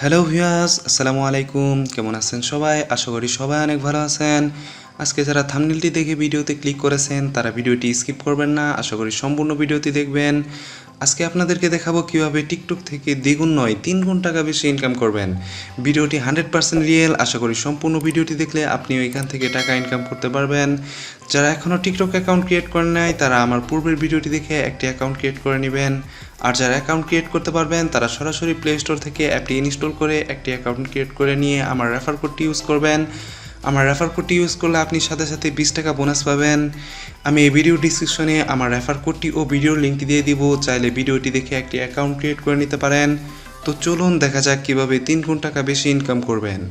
Hello viewers, আসসালামু আলাইকুম। কেমন আছেন সবাই? আশা করি সবাই অনেক ভালো আছেন। আজকে যারা থাম্বনেলটি দেখে ভিডিওতে ক্লিক করেছেন তারা ভিডিওটি স্কিপ করবেন না, আশা করি সম্পূর্ণ ভিডিওটি দেখবেন। আজকে আপনাদেরকে দেখাবো কিভাবে টিকটক থেকে দ্বিগুণ নয় 3 গুণ টাকা বেশি ইনকাম করবেন। ভিডিওটি 100% রিয়েল, আশা করি সম্পূর্ণ ভিডিওটি দেখলে আপনিও এখান থেকে টাকা ইনকাম করতে পারবেন। যারা এখনও টিকটক অ্যাকাউন্ট ক্রিয়েট করেন নাই তারা আমার পূর্বের ভিডিওটি দেখে একটি অ্যাকাউন্ট ক্রিয়েট করে নেবেন। আর যারা অ্যাকাউন্ট ক্রিয়েট করতে পারবেন তারা সরাসরি প্লে স্টোর থেকে অ্যাপটি ইনস্টল করে একটি অ্যাকাউন্ট ক্রিয়েট করে নিয়ে আমার রেফার কোডটি ইউজ করবেন। আমার রেফার কোডটি ইউজ করলে আপনি সাথে সাথে 20 টাকা বোনাস পাবেন। আমি এই ভিডিও ডিসক্রিপশনে আমার রেফার কোডটি ও ভিডিওর লিঙ্কটি দিয়ে দিব, চাইলে ভিডিওটি দেখে একটি অ্যাকাউন্ট ক্রিয়েট করে নিতে পারেন। তো চলুন দেখা যাক কীভাবে 3 গুণ টাকা বেশি ইনকাম করবেন।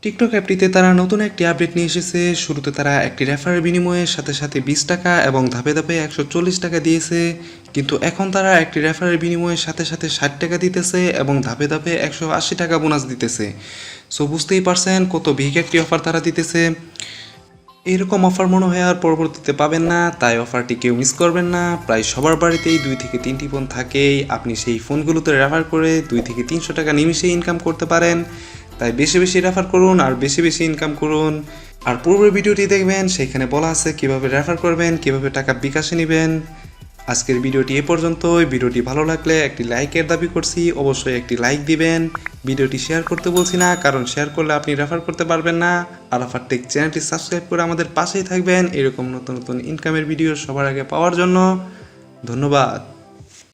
টিকটক অ্যাপটিতে তারা নতুন একটি আপডেট নিয়ে এসেছে। শুরুতে তারা একটি রেফারের বিনিময়ে সাথে সাথে 20 টাকা এবং ধাপে ধাপে 140 টাকা দিয়েছে, কিন্তু এখন তারা একটি রেফারের বিনিময়ে সাথে সাথে 60 টাকা দিতেছে এবং ধাপে ধাপে 180 টাকা বোনাস দিতেছে। সো বুঝতেই পারছেন কত বিগ একটি অফার তারা দিতেছে। এরকম অফার মনে হয় আর পরবর্তীতে পাবেন না, তাই অফারটি কেউ মিস করবেন না। প্রায় সবার বাড়িতেই 2 থেকে 3টি ফোন থাকেই, আপনি সেই ফোনগুলোতে রেফার করে 2 থেকে 300 টাকা নিমিশেই ইনকাম করতে পারেন। তাই বেশি বেশি রেফার করুন আর বেশি বেশি ইনকাম করুন। আর পূর্বের ভিডিওটি দেখবেন, সেখানে বলা আছে কিভাবে রেফার করবেন, কিভাবে টাকা বিকাশে নেবেন। আজকের ভিডিওটি এ পর্যন্তই। ভিডিওটি ভালো লাগলে একটি লাইকের দাবি করছি, অবশ্যই একটি লাইক দিবেন। ভিডিওটি শেয়ার করতে বলছি না, কারণ শেয়ার করলে আপনি রেফার করতে পারবেন না। ArafatTech চ্যানেলটি সাবস্ক্রাইব করে আমাদের পাশেই থাকবেন এরকম নতুন নতুন ইনকামের ভিডিও সবার আগে পাওয়ার জন্য। ধন্যবাদ।